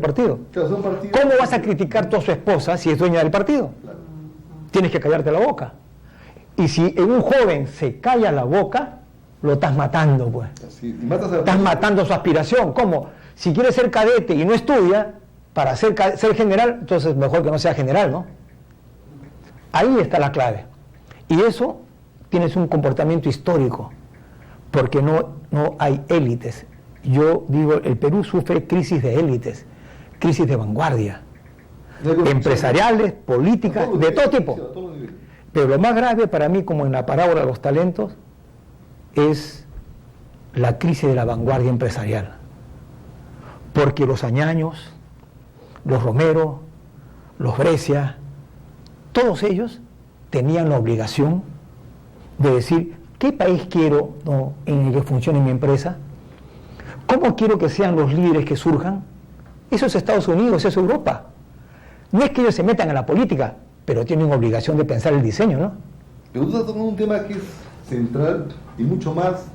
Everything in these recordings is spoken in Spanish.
partido. Claro, son partidos. ¿Cómo vas a criticar tú a su esposa si es dueña del partido? Claro. Tienes que callarte la boca. Y si en un joven se calla la boca, lo estás matando, pues. Así, y matas a la Estás matando su aspiración. ¿Cómo? Si quiere ser cadete y no estudia para ser general, entonces mejor que no sea general, ¿no? Ahí está la clave. Y eso tienes un comportamiento histórico, porque no hay élites. Yo digo, el Perú sufre crisis de élites, crisis de vanguardia, empresariales, políticas, de todo tipo. Pero lo más grave para mí, como en la parábola de los talentos, es la crisis de la vanguardia empresarial. Porque los Añaños, los Romero, los Brescia, todos ellos tenían la obligación de decir, ¿qué país quiero en el que funcione mi empresa? ¿Cómo quiero que sean los líderes que surjan? Eso es Estados Unidos, eso es Europa. No es que ellos se metan en la política, pero tienen obligación de pensar el diseño, ¿no? Pero tú estás tocando un tema que es central y mucho más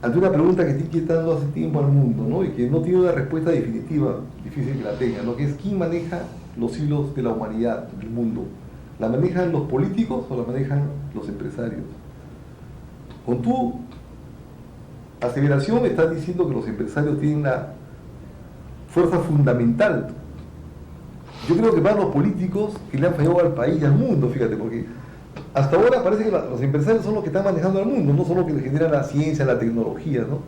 ante una pregunta que está inquietando hace tiempo al mundo, ¿no? Y que no tiene una respuesta definitiva, difícil que la tenga, ¿no? Que es ¿quién maneja los hilos de la humanidad, del mundo? ¿La manejan los políticos o la manejan los empresarios? Con tu aseveración estás diciendo que los empresarios tienen la fuerza fundamental. Yo creo que van los políticos que le han fallado al país y al mundo, fíjate, porque hasta ahora parece que los empresarios son los que están manejando al mundo, no son los que generan la ciencia, la tecnología, ¿no?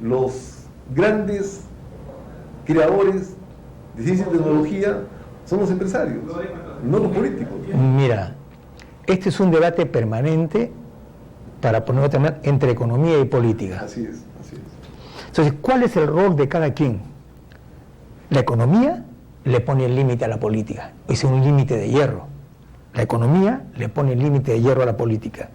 Los grandes creadores de ciencia y tecnología son los empresarios, no los políticos. Mira, este es un debate permanente, para ponerlo de otra manera, entre economía y política. Así es, así es. Entonces, ¿cuál es el rol de cada quien? La economía le pone el límite a la política, es un límite de hierro. La economía le pone el límite de hierro a la política.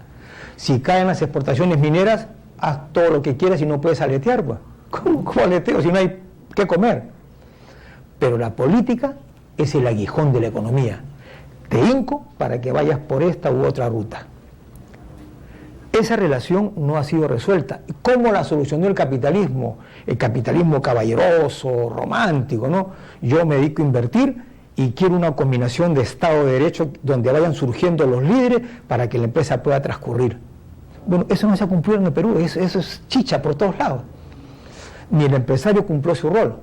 Si caen las exportaciones mineras, haz todo lo que quieras y no puedes aletear, pues. ¿Cómo aleteo si no hay qué comer? Pero la política es el aguijón de la economía. Te hinco para que vayas por esta u otra ruta. Esa relación no ha sido resuelta. ¿Cómo la solucionó el capitalismo? El capitalismo caballeroso, romántico, ¿no? Yo me dedico a invertir y quiero una combinación de Estado de Derecho donde vayan surgiendo los líderes para que la empresa pueda transcurrir. Bueno, eso no se ha cumplido en el Perú, eso es chicha por todos lados. Ni el empresario cumplió su rol,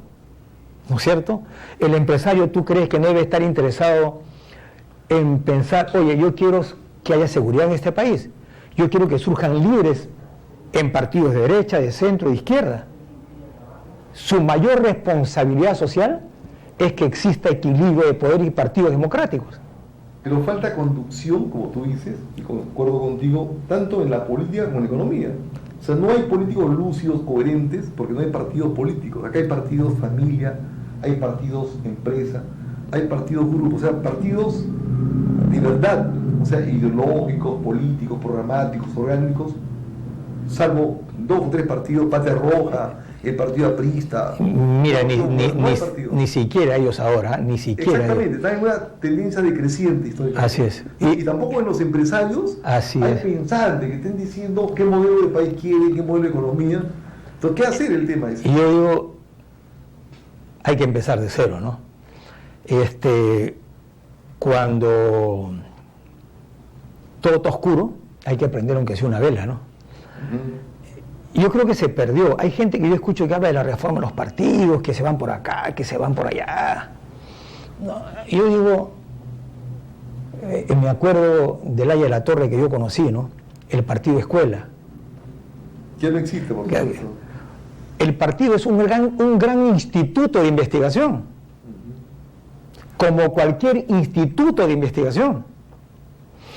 ¿no es cierto? El empresario, ¿tú crees que no debe estar interesado en pensar, oye, yo quiero que haya seguridad en este país? Yo quiero que surjan líderes en partidos de derecha, de centro, de izquierda. Su mayor responsabilidad social es que exista equilibrio de poder y partidos democráticos. Pero falta conducción, como tú dices, y concuerdo contigo, tanto en la política como en la economía. O sea, no hay políticos lúcidos, coherentes, porque no hay partidos políticos. Acá hay partidos familia, hay partidos empresa, hay partidos grupos, o sea, partidos de verdad, o sea, ideológicos, políticos, programáticos, orgánicos, salvo 2 o 3 partidos, Patria Roja, el partido aprista. Mira, ni siquiera ellos ahora, ni siquiera. Exactamente, están en una tendencia decreciente histórica. Así es. Y tampoco en los empresarios hay pensantes que estén diciendo qué modelo de país quieren, qué modelo de economía. Entonces, ¿qué hacer el tema ese? Y yo digo, hay que empezar de cero, ¿no? Cuando todo está oscuro, hay que aprender aunque sea una vela, ¿no? Yo creo que se perdió. Hay gente que yo escucho que habla de la reforma de los partidos, que se van por acá, que se van por allá. No, yo digo, me acuerdo del Haya de la Torre que yo conocí, ¿no? El partido escuela. Ya no existe, por supuesto. El partido es un gran instituto de investigación, como cualquier instituto de investigación.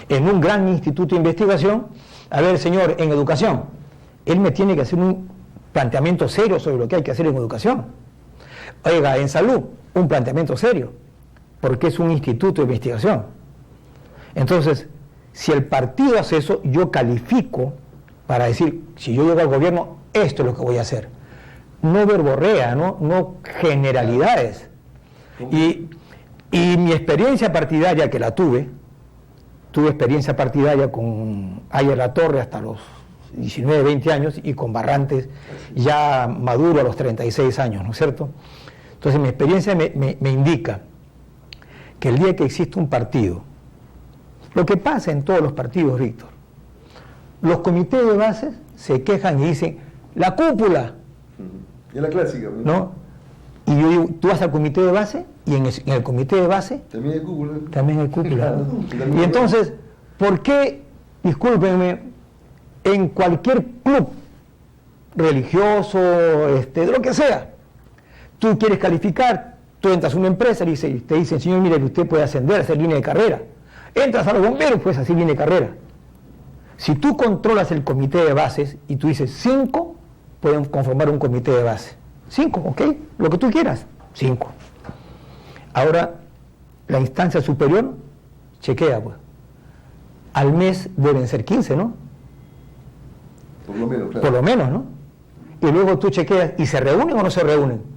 En un gran instituto de investigación, a ver, señor, en educación, él me tiene que hacer un planteamiento serio sobre lo que hay que hacer en educación. Oiga, en salud, un planteamiento serio, porque es un instituto de investigación. Entonces, si el partido hace eso, yo califico para decir, si yo llego al gobierno, esto es lo que voy a hacer. No verborrea, no generalidades. Y mi experiencia partidaria, que la tuve experiencia partidaria con Haya la Torre hasta los 19, 20 años y con Barrantes ya maduro a los 36 años, ¿no es cierto? Entonces mi experiencia me indica que el día que existe un partido, lo que pasa en todos los partidos, Víctor, los comités de bases se quejan y dicen, la cúpula. Es la clásica, ¿no? Y yo digo, tú vas al comité de base y en el comité de base también hay cúpula. También hay cúpula. Y entonces, ¿por qué, discúlpenme, en cualquier club religioso, de lo que sea, tú quieres calificar, tú entras a una empresa y te dicen, señor, mire que usted puede ascender, hacer línea de carrera. Entras a los bomberos, pues así línea de carrera. Si tú controlas el comité de bases y tú dices 5, pueden conformar un comité de base. 5, ¿ok? Lo que tú quieras, 5. Ahora, la instancia superior chequea, pues. Al mes deben ser 15, ¿no? Por lo menos, claro. Por lo menos, ¿no? Y luego tú chequeas, ¿y se reúnen o no se reúnen?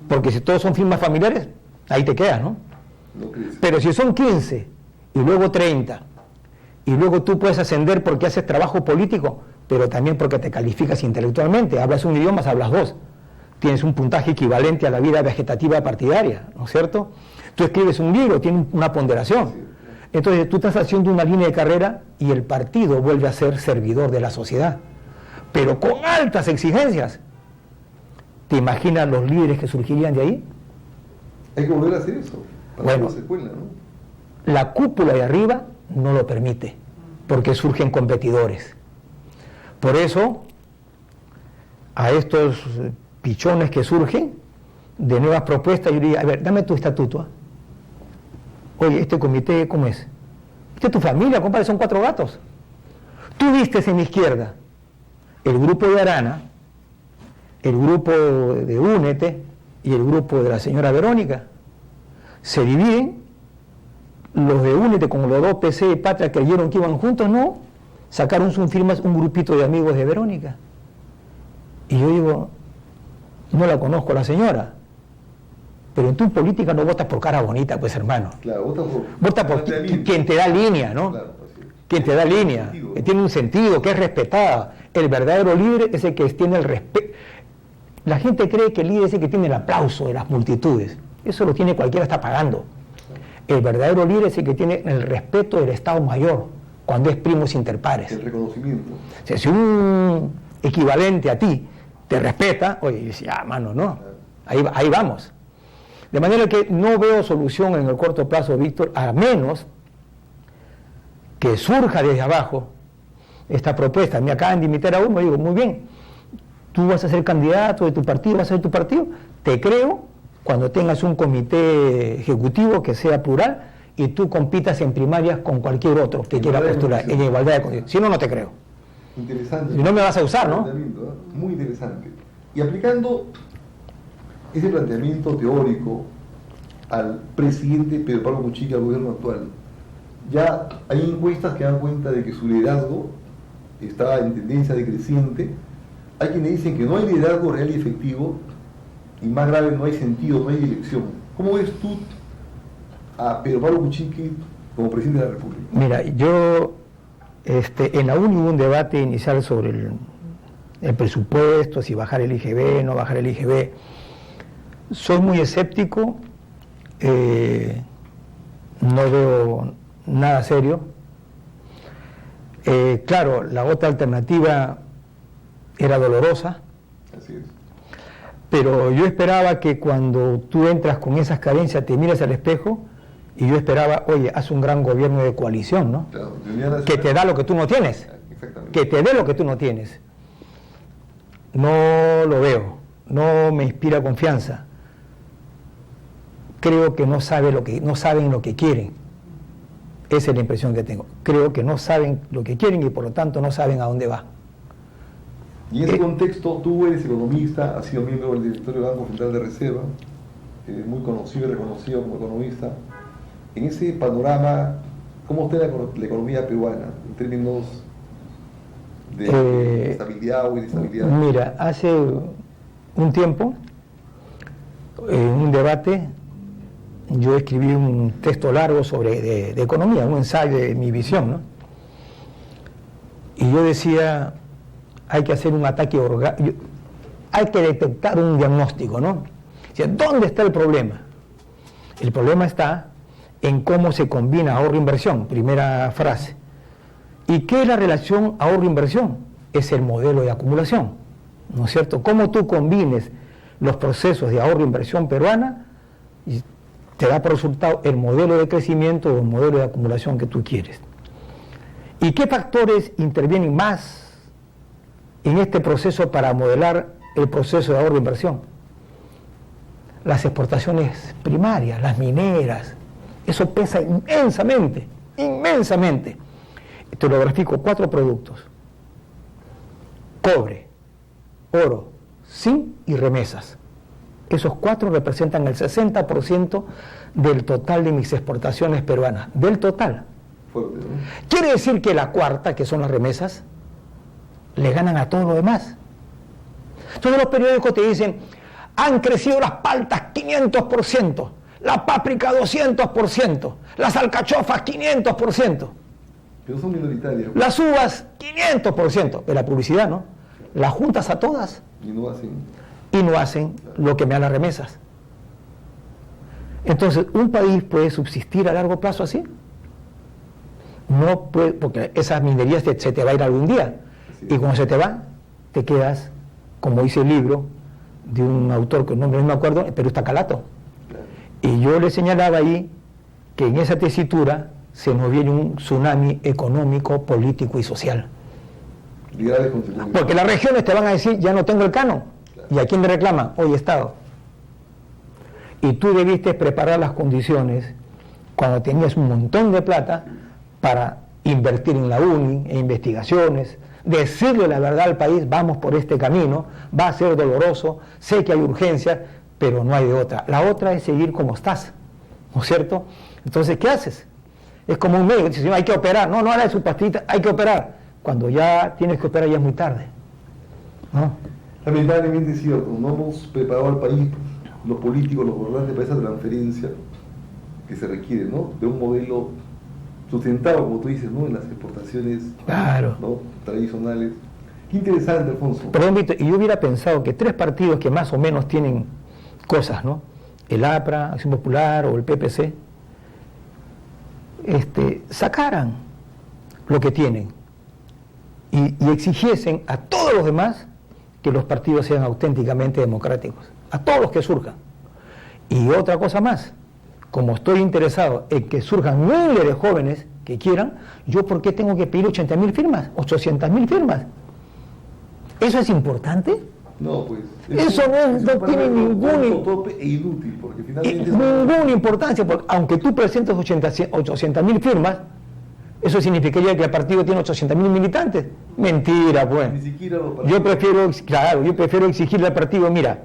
Porque si todos son firmas familiares, ahí te quedas, ¿no? No crees. Pero si son 15 y luego 30, y luego tú puedes ascender porque haces trabajo político, pero también porque te calificas intelectualmente, hablas un idioma, hablas dos, tienes un puntaje equivalente a la vida vegetativa partidaria, ¿no es cierto? Tú escribes un libro, tiene una ponderación. Entonces tú estás haciendo una línea de carrera y el partido vuelve a ser servidor de la sociedad, pero con altas exigencias. ¿Te imaginas los líderes que surgirían de ahí? Hay que volver a hacer eso, para Bueno, que no se cuela, ¿no? La cúpula de arriba no lo permite, porque surgen competidores. Por eso, a estos pichones que surgen, de nuevas propuestas, yo diría, a ver, dame tu estatuto. Oye, este comité, ¿cómo es? Esta es tu familia, compadre, son 4 gatos. Tú vistes en mi izquierda el grupo de Arana, el grupo de Únete y el grupo de la señora Verónica. Se dividen, los de Únete con los dos PC y Patria creyeron que iban juntos, no, sacaron sus firmas un grupito de amigos de Verónica. Y yo digo, no la conozco a la señora, pero en tu política no votas por cara bonita, pues hermano. Claro, vota por quien te da línea, ¿no? Claro, así es. Quien te da línea, que tiene un sentido, que es respetada. El verdadero líder es el que tiene el respeto. La gente cree que el líder es el que tiene el aplauso de las multitudes. Eso lo tiene cualquiera, está pagando. El verdadero líder es el que tiene el respeto del Estado Mayor, cuando es primos inter pares. El reconocimiento. O sea, si un equivalente a ti te respeta, oye, dice, ah, mano, no, ahí vamos. De manera que no veo solución en el corto plazo, Víctor, a menos que surja desde abajo esta propuesta. Me acaban de invitar a uno, digo, muy bien, tú vas a ser candidato de tu partido, vas a ser tu partido, te creo cuando tengas un comité ejecutivo que sea plural y tú compitas en primarias con cualquier otro que quiera postular en igualdad de condiciones. Si no, no te creo. Interesante. Si no me vas a usar, ¿no? Muy interesante. Y aplicando ese planteamiento teórico al presidente Pedro Pablo Kuczynski, al gobierno actual, ya hay encuestas que dan cuenta de que su liderazgo está en tendencia decreciente. Hay quienes dicen que no hay liderazgo real y efectivo, y más grave, no hay sentido, no hay dirección. ¿Cómo ves tú a Pedro Pablo Kuczynski como presidente de la República? Mira, yo en la UNI hubo un debate inicial sobre el presupuesto, si bajar el IGB, no bajar el IGB. Soy muy escéptico, no veo nada serio. Claro, la otra alternativa era dolorosa. Así es. Pero yo esperaba que cuando tú entras con esas carencias te mires al espejo y yo esperaba, oye, haz un gran gobierno de coalición, ¿no? Claro, que te da lo que tú no tienes. Exactamente. Que te dé lo que tú no tienes. No lo veo, no me inspira confianza. Creo que no saben lo que quieren. Esa es la impresión que tengo. Creo que no saben lo que quieren y por lo tanto no saben a dónde va. Y en ese contexto, tú eres economista, has sido miembro del directorio del Banco Central de Reserva, muy conocido y reconocido como economista. En ese panorama, ¿cómo está la economía peruana en términos de estabilidad o inestabilidad? Mira, hace un tiempo, en un debate, yo escribí un texto largo sobre de economía, un ensayo de mi visión, ¿no? Y yo decía, hay que hacer un ataque orgánico, hay que detectar un diagnóstico, ¿no? ¿Dónde está el problema? El problema está en cómo se combina ahorro-inversión, primera frase. ¿Y qué es la relación ahorro-inversión? Es el modelo de acumulación, ¿no es cierto? Cómo tú combines los procesos de ahorro-inversión peruana y te da por resultado el modelo de crecimiento o el modelo de acumulación que tú quieres. ¿Y qué factores intervienen más en este proceso para modelar el proceso de ahorro-inversión? Las exportaciones primarias, las mineras, eso pesa inmensamente, inmensamente. Te lo grafico, 4 productos: cobre, oro, zinc y remesas. Esos 4 representan el 60% del total de mis exportaciones peruanas, del total. Fuerte, ¿no? Quiere decir que la cuarta, que son las remesas, le ganan a todo lo demás. Entonces los periódicos te dicen, han crecido las paltas 500%, la páprica 200%, las alcachofas 500%. Pero son minoritarias. Las uvas 500%, de la publicidad, ¿no? Las juntas a todas Y no hacen. y no hacen lo que me dan las remesas. Entonces, ¿un país puede subsistir a largo plazo así? No puede, porque esa minería se te va a ir algún día. Y cuando se te va, te quedas, como dice el libro de un autor que no me acuerdo, pero está Calato. Y yo le señalaba ahí que en esa tesitura se nos viene un tsunami económico, político y social. Y graves consecuencias. Porque las regiones te van a decir, ya no tengo el canon. ¿Y a quién le reclaman? Oye, Estado. Y tú debiste preparar las condiciones cuando tenías un montón de plata para invertir en la UNI, en investigaciones, decirle la verdad al país, vamos por este camino, va a ser doloroso, sé que hay urgencia, pero no hay de otra. La otra es seguir como estás, ¿no es cierto? Entonces, ¿qué haces? Es como un médico, dice, hay que operar, no haga de su pastita, hay que operar. Cuando ya tienes que operar ya es muy tarde, ¿no? Lamentablemente es cierto, no hemos preparado al país, los políticos, los gobernantes, para esa transferencia que se requiere, ¿no? De un modelo sustentado, como tú dices, ¿no? En las exportaciones, Claro. ¿no? Tradicionales. Qué interesante, Alfonso. Perdón, Víctor, y yo hubiera pensado que 3 partidos que más o menos tienen cosas, ¿no? El APRA, Acción Popular o el PPC, sacaran lo que tienen y exigiesen a todos los demás que los partidos sean auténticamente democráticos, a todos los que surjan. Y otra cosa más, como estoy interesado en que surjan miles de jóvenes que quieran, ¿yo por qué tengo que pedir 80.000 firmas, 800.000 firmas? ¿Eso es importante? No, pues. Eso no tiene ningún tope e inútil, porque finalmente ninguna importancia, porque aunque tú presentes 800.000 firmas, eso significaría que el partido tiene 800.000 militantes. Mentira, pues. Ni siquiera los Yo prefiero exigirle al partido, mira,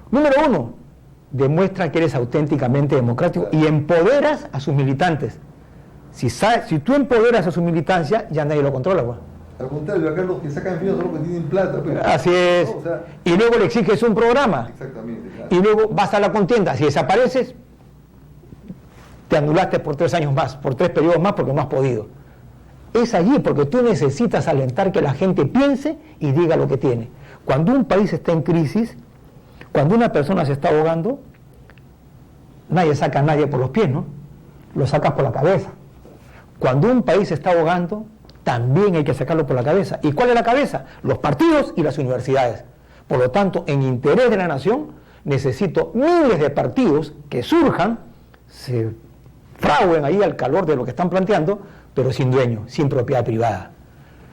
número 1, demuestra que eres auténticamente democrático y empoderas a sus militantes. Si tú empoderas a su militancia, ya nadie lo controla, pues. Al contrario, acá los que sacan firmas son los que tienen plata. Pero, Así es. ¿no? O sea, y luego le exiges un programa. exactamente, claro. Y luego vas a la contienda. Si desapareces, te anulaste por 3 años más, por 3 periodos más, porque no has podido. Es allí porque tú necesitas alentar que la gente piense y diga lo que tiene. Cuando un país está en crisis, cuando una persona se está ahogando, nadie saca a nadie por los pies, ¿no? Lo sacas por la cabeza. Cuando un país se está ahogando, también hay que sacarlo por la cabeza. ¿Y cuál es la cabeza? Los partidos y las universidades. Por lo tanto, en interés de la nación, necesito miles de partidos que surjan, se fraguen ahí al calor de lo que están planteando, pero sin dueño, sin propiedad privada.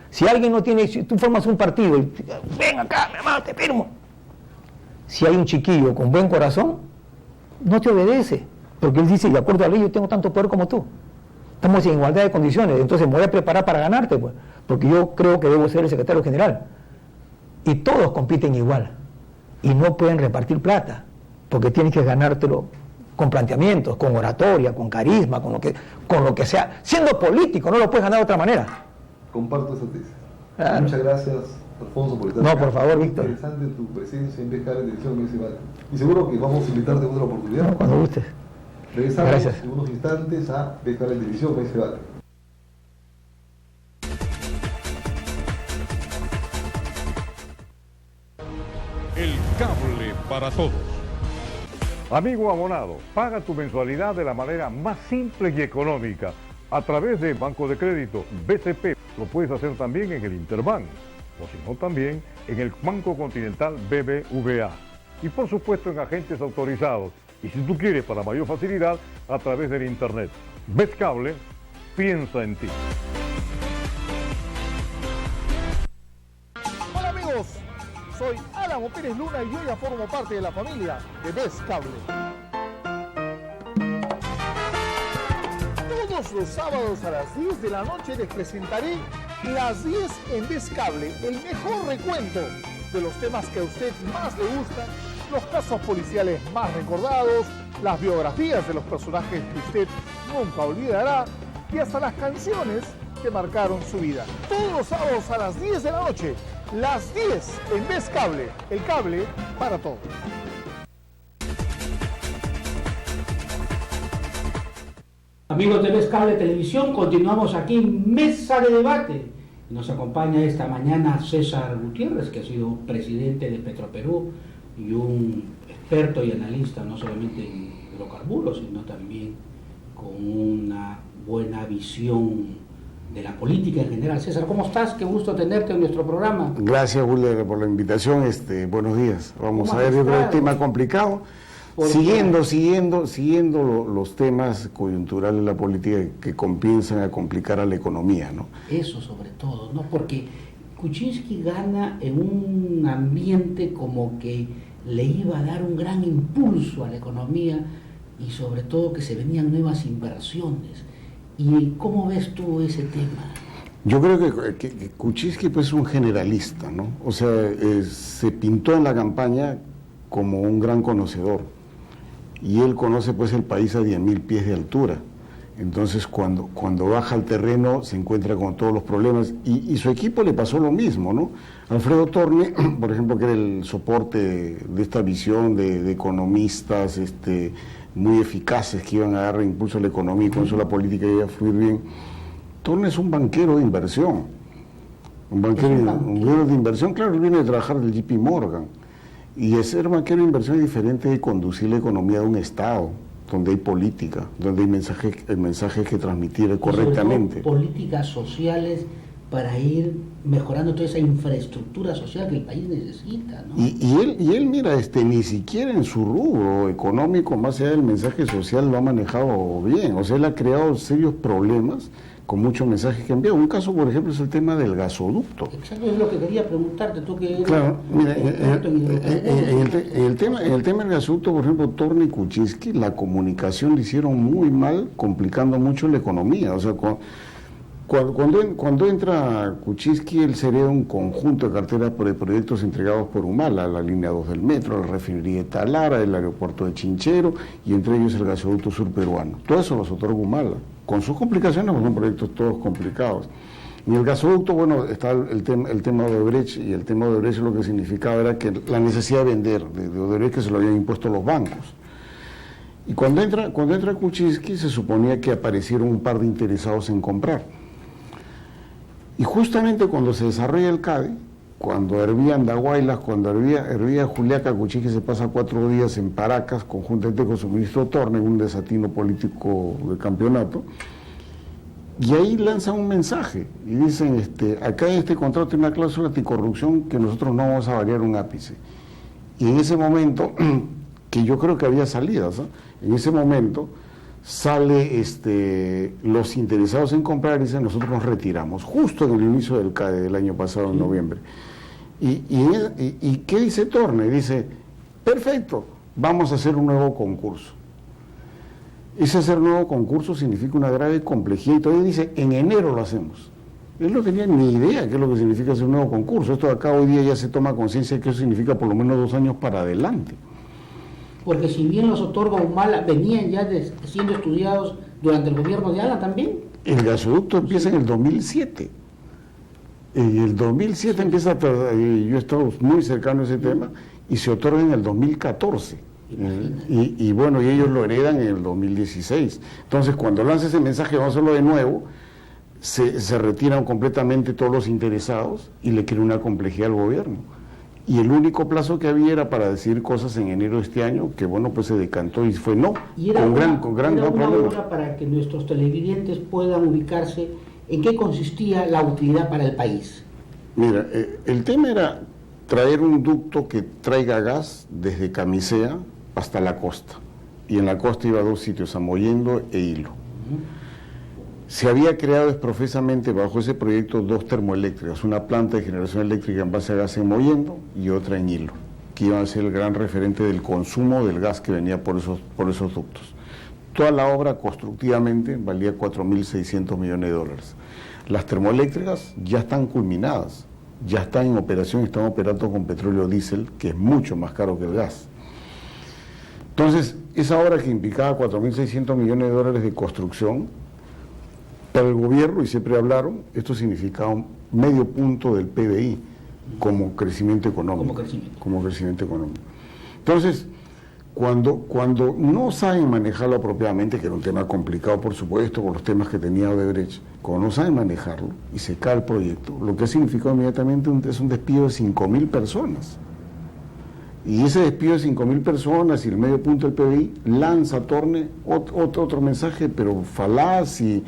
Si alguien no tiene, si tú formas un partido y ven acá, mi hermano, te firmo. Si hay un chiquillo con buen corazón, no te obedece, porque él dice, de acuerdo a la ley, yo tengo tanto poder como tú. Estamos en igualdad de condiciones, entonces me voy a preparar para ganarte, pues, porque yo creo que debo ser el secretario general. Y todos compiten igual, y no pueden repartir plata, porque tienes que ganártelo con planteamientos, con oratoria, con carisma, con lo que sea. Siendo político, no lo puedes ganar de otra manera. Comparto esa tesis. Claro. Muchas gracias, Alfonso, por estar No, acá. por favor, Muy Víctor. interesante tu presencia en BJ en Televisión Municipal. Y seguro que vamos a invitarte en otra oportunidad. Cuando gustes. Regresamos Gracias. en unos instantes a BJ en Televisión Municipal. El cable para todos. Amigo abonado, paga tu mensualidad de la manera más simple y económica a través de Banco de Crédito BCP. Lo puedes hacer también en el Interbank, o si no también en el Banco Continental BBVA. Y por supuesto en agentes autorizados. Y si tú quieres para mayor facilidad, a través del Internet. Ves Cable, piensa en ti. Hola amigos, soy Álamo Pérez Luna y yo ya formo parte de la familia de Best Cable. Todos los sábados a las 10 de la noche les presentaré Las 10 en Best Cable, el mejor recuento de los temas que a usted más le gustan, los casos policiales más recordados, las biografías de los personajes que usted nunca olvidará y hasta las canciones que marcaron su vida. Todos los sábados a las 10 de la noche, las 10 en Best Cable, el cable para todos. Amigos de Best Cable Televisión, continuamos aquí en Mesa de Debate. Nos acompaña esta mañana César Gutiérrez, que ha sido presidente de Petroperú y un experto y analista no solamente en hidrocarburos, sino también con una buena visión de la política en general. César, ¿cómo estás? Qué gusto tenerte en nuestro programa. Gracias, Julio, por la invitación. Buenos días. Vamos a ver, yo creo, un tema complicado. Siguiendo los temas coyunturales de la política que comienzan a complicar a la economía, ¿no? Eso sobre todo, ¿no? Porque Kuczynski gana en un ambiente como que le iba a dar un gran impulso a la economía y sobre todo que se venían nuevas inversiones. ¿Y cómo ves tú ese tema? Yo creo que Kuczynski pues, es un generalista, ¿no? O sea, se pintó en la campaña como un gran conocedor. Y él conoce pues el país a 10.000 pies de altura. Entonces cuando baja al terreno se encuentra con todos los problemas y su equipo le pasó lo mismo, ¿no? Alfredo Torne, por ejemplo, que era el soporte de esta visión de economistas muy eficaces que iban a dar impulso a la economía y con eso la política iba a fluir bien. Torne es un banquero de inversión, un banquero de inversión, claro, él viene de trabajar del JP Morgan. Y ser banquero de inversión es diferente de conducir la economía de un Estado, donde hay política, donde hay mensajes que transmitir correctamente. Políticas sociales para ir mejorando toda esa infraestructura social que el país necesita, ¿no? Y él mira, ni siquiera en su rubro económico, más allá del mensaje social, lo ha manejado bien. O sea, él ha creado serios problemas con muchos mensajes que envía. Un caso, por ejemplo, es el tema del gasoducto. Exacto, es lo que quería preguntarte, tú que... Claro, mira, en el tema del gasoducto, por ejemplo, Torne y Kuczynski, la comunicación le hicieron muy mal, complicando mucho la economía. O sea, cuando entra Kuczynski, él se hereda un conjunto de carteras de proyectos entregados por Humala, la línea 2 del metro, la refinería de Talara, el aeropuerto de Chinchero, y entre ellos el gasoducto surperuano. Todo eso los otorga Humala. Con sus complicaciones, pues son proyectos todos complicados. Y el gasoducto, bueno, está el tema de Odebrecht, y el tema de Odebrecht lo que significaba era que la necesidad de vender, de Odebrecht, que se lo habían impuesto los bancos. Y cuando entra Kuczynski, se suponía que aparecieron un par de interesados en comprar. Y justamente cuando se desarrolla el CADE, cuando hervía Andahuaylas, cuando hervía Juliaca, Kuczynski se pasa 4 días en Paracas, conjuntamente con su ministro Torne, en un desatino político de campeonato, y ahí lanzan un mensaje, y dicen, acá en este contrato hay una cláusula anticorrupción que nosotros no vamos a variar un ápice. Y en ese momento, que yo creo que había salidas, ¿eh? En ese momento sale los interesados en comprar y dicen, nosotros nos retiramos, justo en el inicio del CADE del año pasado, en noviembre. ¿Y qué dice Torne? Dice, perfecto, vamos a hacer un nuevo concurso. Ese hacer un nuevo concurso significa una grave complejidad y todavía dice, en enero lo hacemos. Él no tenía ni idea de qué es lo que significa hacer un nuevo concurso. Esto de acá hoy día ya se toma conciencia de que eso significa por lo menos 2 años para adelante. Porque si bien los otorga Humala, venían ya siendo estudiados durante el gobierno de Alan también. El gasoducto empieza en el 2007. En el 2007 empieza, yo he estado muy cercano a ese tema, y se otorga en el 2014. Y bueno, y ellos lo heredan en el 2016. Entonces, cuando lanza ese mensaje, vamos a hacerlo de nuevo, se retiran completamente todos los interesados y le crea una complejidad al gobierno. Y el único plazo que había era para decidir cosas en enero de este año, que bueno, pues se decantó y fue no, y era con gran una problema. hora para que nuestros televidentes puedan ubicarse en qué consistía la utilidad para el país. Mira, el tema era traer un ducto que traiga gas desde Camisea hasta la costa. Y en la costa iba a 2 sitios, a Mollendo e Hilo. Se había creado exprofesamente bajo ese proyecto 2 termoeléctricas, una planta de generación eléctrica en base a gas en Mollendo y otra en Hilo, que iban a ser el gran referente del consumo del gas que venía por esos ductos. Toda la obra constructivamente valía $4.600 millones. Las termoeléctricas ya están culminadas, ya están en operación, están operando con petróleo diésel, que es mucho más caro que el gas. Entonces, esa obra que implicaba $4.600 millones de construcción, para el gobierno, y siempre hablaron, esto significaba medio punto del PBI como crecimiento económico. Como crecimiento económico. Entonces, cuando no saben manejarlo apropiadamente, que era un tema complicado, por supuesto, por los temas que tenía Odebrecht, cuando no saben manejarlo y se cae el proyecto, lo que ha significado inmediatamente es un despido de 5.000 personas. Y ese despido de 5.000 personas y el medio punto del PBI lanza, torne otro mensaje, pero falaz y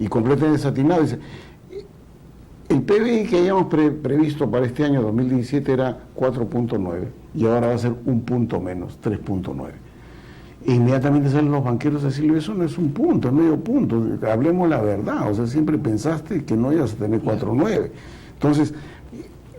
completamente desatinado. Dice, el PBI que habíamos previsto para este año 2017 era 4.9 y ahora va a ser un punto menos, 3.9. E inmediatamente salen los banqueros a decirle, eso no es un punto, es medio punto, hablemos la verdad, o sea, siempre pensaste que no ibas a tener 4.9. Entonces,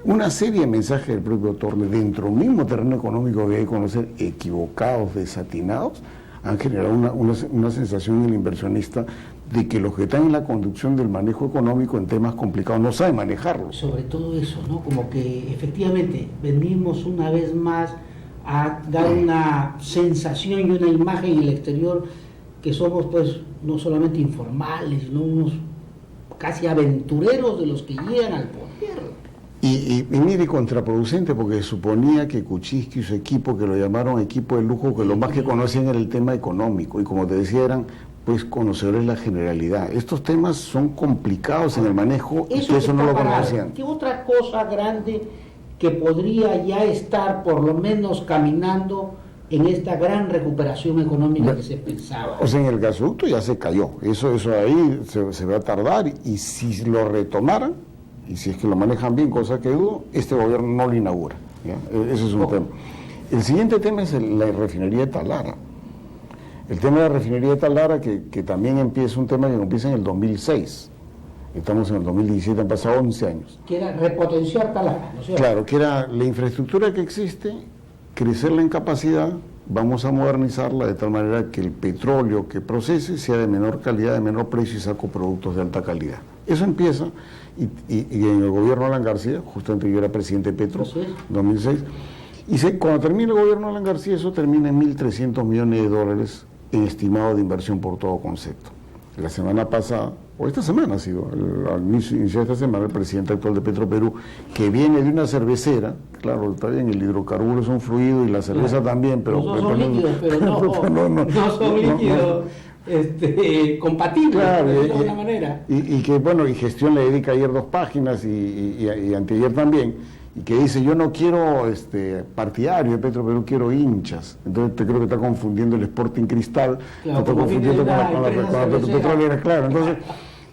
una serie de mensajes del propio Torne dentro del mismo terreno económico que hay que conocer, equivocados, desatinados, han generado una sensación en el inversionista de que los que están en la conducción del manejo económico en temas complicados no saben manejarlo. Sobre todo eso, ¿no? Como que efectivamente venimos una vez más a dar una sensación y una imagen en el exterior que somos pues no solamente informales, sino unos casi aventureros de los que llegan al poder. Y mire, contraproducente, porque se suponía que Kuczynski y su equipo, que lo llamaron equipo de lujo, que lo más que conocían era el tema económico, y como te decía, eran pues conocedores de la generalidad. Estos temas son complicados en el manejo y que eso no lo conocían. ¿Qué otra cosa grande que podría ya estar por lo menos caminando en esta gran recuperación económica que se pensaba? O sea, en el gasoducto ya se cayó, eso ahí se va a tardar, y si lo retomaran, y si es que lo manejan bien, cosa que dudo, este gobierno no lo inaugura, ¿ya? Ese es un tema. El siguiente tema es la refinería de Talara. El tema de la refinería de Talara, que también empieza un tema que empieza en el 2006. Estamos en el 2017, han pasado 11 años. Que era repotenciar Talara, ¿no es cierto? Claro, que era la infraestructura que existe, crecerla en capacidad, vamos a modernizarla de tal manera que el petróleo que procese sea de menor calidad, de menor precio y saco productos de alta calidad. Eso empieza, y en el gobierno de Alan García, justamente yo era presidente de Petro, 2006, y cuando termina el gobierno de Alan García, eso termina en $1.300 millones en estimado de inversión por todo concepto. La semana pasada, o esta semana ha sido, al inicio de esta semana, el presidente actual de Petroperú, que viene de una cervecera, claro, está bien, el hidrocarburo es un fluido y la cerveza también, pero... No son líquidos, pero no son líquidos compatibles, claro, de alguna manera. Y que, bueno, y Gestión le dedica ayer 2 páginas y anteayer también, y que dice, yo no quiero partidario de Petroperú, quiero hinchas. Entonces te creo que está confundiendo el Sporting Cristal, claro, está confundiendo con la petrolera, claro. Entonces,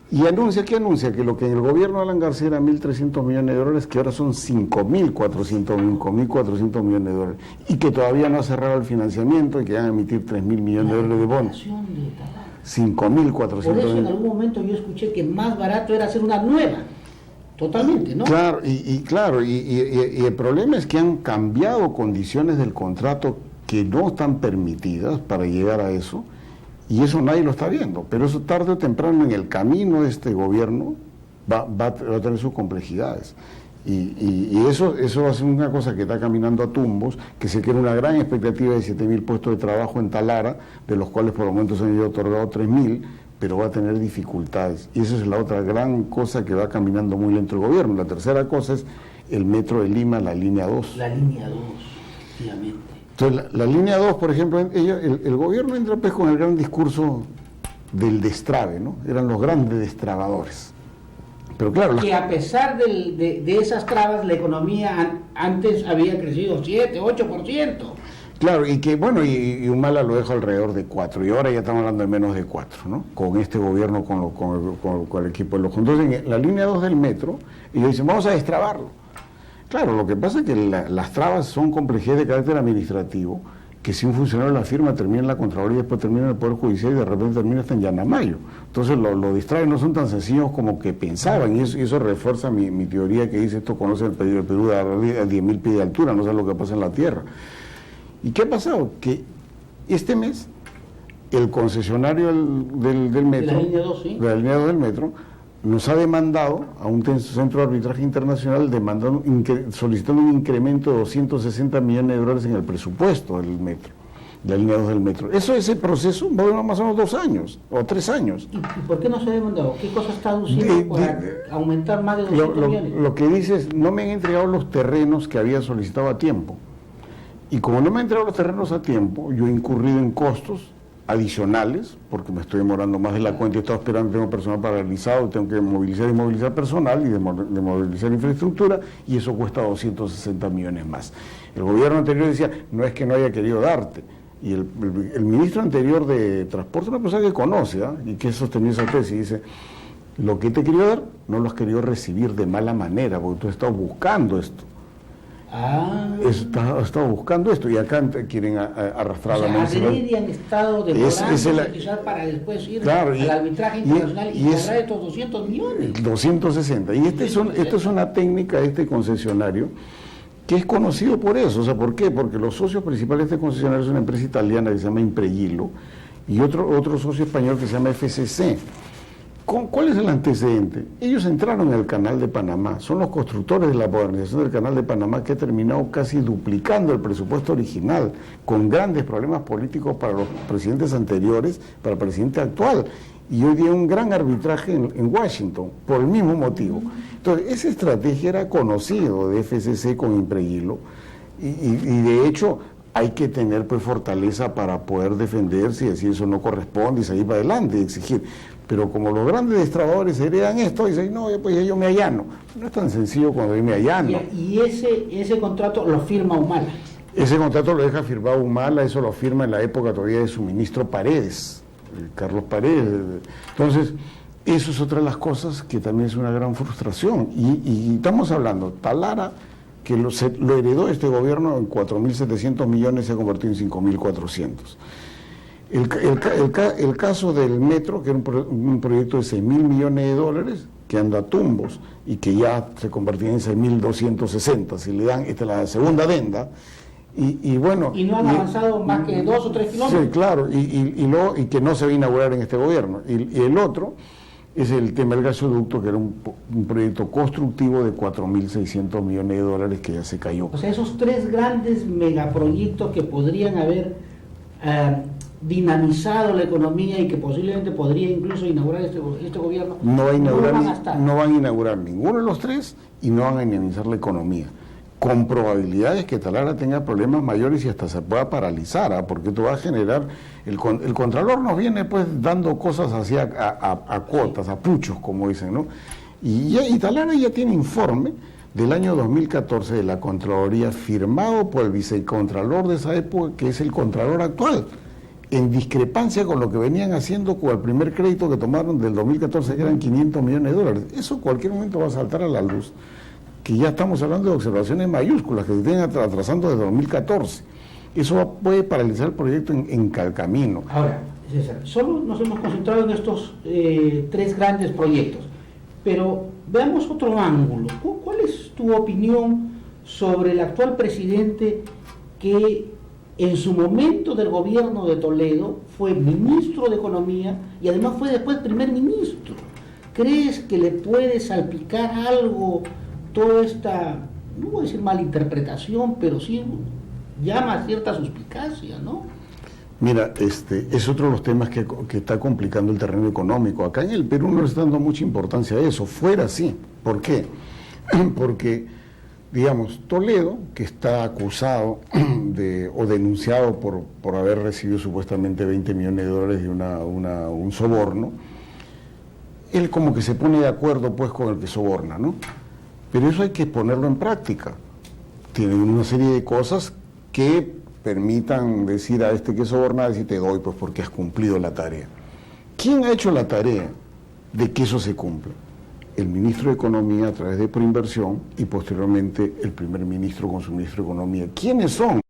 y anuncia que lo que en el gobierno de Alan García era $1.300 millones, que ahora son 5.400 millones de dólares, y que todavía no ha cerrado el financiamiento y que van a emitir $3.000 millones de bonos. 5.400 Por eso en algún momento yo escuché que más barato era hacer una nueva. Totalmente, ¿no? Claro, y el problema es que han cambiado condiciones del contrato que no están permitidas para llegar a eso, y eso nadie lo está viendo, pero eso tarde o temprano en el camino de este gobierno va a tener sus complejidades. Y eso va a ser una cosa que está caminando a tumbos, que se quiere una gran expectativa de 7.000 puestos de trabajo en Talara, de los cuales por el momento se han ido otorgado 3.000, pero va a tener dificultades. Y esa es la otra gran cosa que va caminando muy lento el gobierno. La tercera cosa es el metro de Lima, la línea 2. La línea 2, efectivamente. Entonces, la línea 2, por ejemplo, el gobierno entra pues con el gran discurso del destrave, ¿no? Eran los grandes destrabadores. Pero claro... Que a pesar de esas trabas, la economía Antes había crecido 7, 8%. Claro, y que bueno, y Humala lo deja alrededor de 4, y ahora ya estamos hablando de menos de 4, ¿no? Con este gobierno, con el equipo de los juntos. Entonces, en la línea 2 del metro, ellos dicen, vamos a destrabarlo. Claro, lo que pasa es que las trabas son complejidades de carácter administrativo, que si un funcionario de la firma termina en la Contraloría y después termina en el Poder Judicial y de repente termina hasta en Yanamayo. Entonces los distraen, no son tan sencillos como que pensaban, y eso refuerza mi teoría que dice, esto conoce el Perú a 10.000 pies de altura, no sabe lo que pasa en la Tierra. ¿Y qué ha pasado? Que este mes el concesionario del metro, de la línea 2, ¿sí? de la línea 2 del metro, nos ha demandado a un centro de arbitraje internacional solicitando un incremento de 260 millones de dólares en el presupuesto del metro, de la línea 2 del metro. Ese proceso va a durar más o menos 2 años o 3 años. ¿Y por qué no se ha demandado? ¿Qué cosa está aduciendo para aumentar más de 200 millones? Lo que dice es, no me han entregado los terrenos que había solicitado a tiempo. Y como no me han entregado los terrenos a tiempo, yo he incurrido en costos adicionales, porque me estoy demorando más de la cuenta y he estado esperando, tengo personal paralizado, tengo que movilizar y movilizar personal y de movilizar infraestructura, y eso cuesta 260 millones más. El gobierno anterior decía, no es que no haya querido darte, y el ministro anterior de Transporte, una persona que conoce, y que ha sostenido esa tesis, dice, lo que te he querido dar, no lo has querido recibir de mala manera, porque tú has estado buscando esto. Ha estado buscando esto y acá quieren arrastrar la mano. Han estado demorando quizás para después ir al arbitraje internacional y cobrar estos 200 millones. 260. Y esto es una técnica de este concesionario que es conocido por eso. O sea, ¿por qué? Porque los socios principales de este concesionario es una empresa italiana que se llama Impregilo y otro socio español que se llama FCC. ¿Cuál es el antecedente? Ellos entraron en el Canal de Panamá, son los constructores de la modernización del Canal de Panamá, que ha terminado casi duplicando el presupuesto original, con grandes problemas políticos para los presidentes anteriores, para el presidente actual, y hoy día un gran arbitraje en Washington, por el mismo motivo. Entonces, esa estrategia era conocido de FCC con Impregilo, y de hecho hay que tener pues fortaleza para poder defenderse y decir eso no corresponde y seguir para adelante y exigir. Pero como los grandes destrabadores heredan esto, dicen, no, pues yo me allano. No es tan sencillo cuando yo me allano. Y ese contrato lo firma Humala. Ese contrato lo deja firmado Humala, eso lo firma en la época todavía de su ministro Paredes, Carlos Paredes. Entonces, eso es otra de las cosas que también es una gran frustración. Y estamos hablando, Talara, que lo heredó este gobierno en 4.700 millones, se ha convertido en 5.400. El caso del metro, que era un proyecto de 6.000 millones de dólares, que anda a tumbos y que ya se convertía en 6.260, si le dan, esta es la segunda adenda, y bueno... Y no han avanzado más que 2 o 3 kilómetros. Sí, claro, y que no se va a inaugurar en este gobierno. Y el otro es el tema del gasoducto, que era un proyecto constructivo de 4.600 millones de dólares que ya se cayó. O sea, esos 3 grandes megaproyectos que podrían haber dinamizado la economía y que posiblemente podría incluso inaugurar este gobierno, no van a inaugurar ninguno de los 3 y no van a dinamizar la economía. Con probabilidades que Talara tenga problemas mayores y hasta se pueda paralizar, porque esto va a generar... El Contralor nos viene pues dando cosas así a cuotas, a puchos, como dicen, ¿no? Y Talara ya tiene informe del año 2014 de la Contraloría firmado por el vicecontralor de esa época, que es el Contralor actual, en discrepancia con lo que venían haciendo con el primer crédito que tomaron del 2014, que eran 500 millones de dólares. Eso en cualquier momento va a saltar a la luz, que ya estamos hablando de observaciones mayúsculas que se vienen atrasando desde 2014. Eso puede paralizar el proyecto en camino. Ahora, César, solo nos hemos concentrado en estos 3 grandes proyectos, pero veamos otro ángulo. ¿Cuál es tu opinión sobre el actual presidente que en su momento del gobierno de Toledo fue ministro de Economía y además fue después primer ministro? ¿Crees que le puede salpicar algo toda esta, no voy a decir malinterpretación, pero sí llama cierta suspicacia, ¿no? Mira, es otro de los temas que está complicando el terreno económico. Acá en el Perú no le está dando mucha importancia a eso, fuera así. ¿Por qué? Porque, digamos, Toledo, que está acusado o denunciado por haber recibido supuestamente 20 millones de dólares de un soborno, él como que se pone de acuerdo pues con el que soborna, ¿no? Pero eso hay que ponerlo en práctica. tienen una serie de cosas que permitan decir a este que soborna, si te doy, pues porque has cumplido la tarea. ¿Quién ha hecho la tarea de que eso se cumpla? El ministro de Economía a través de Proinversión y posteriormente el primer ministro con su ministro de Economía. ¿Quiénes son?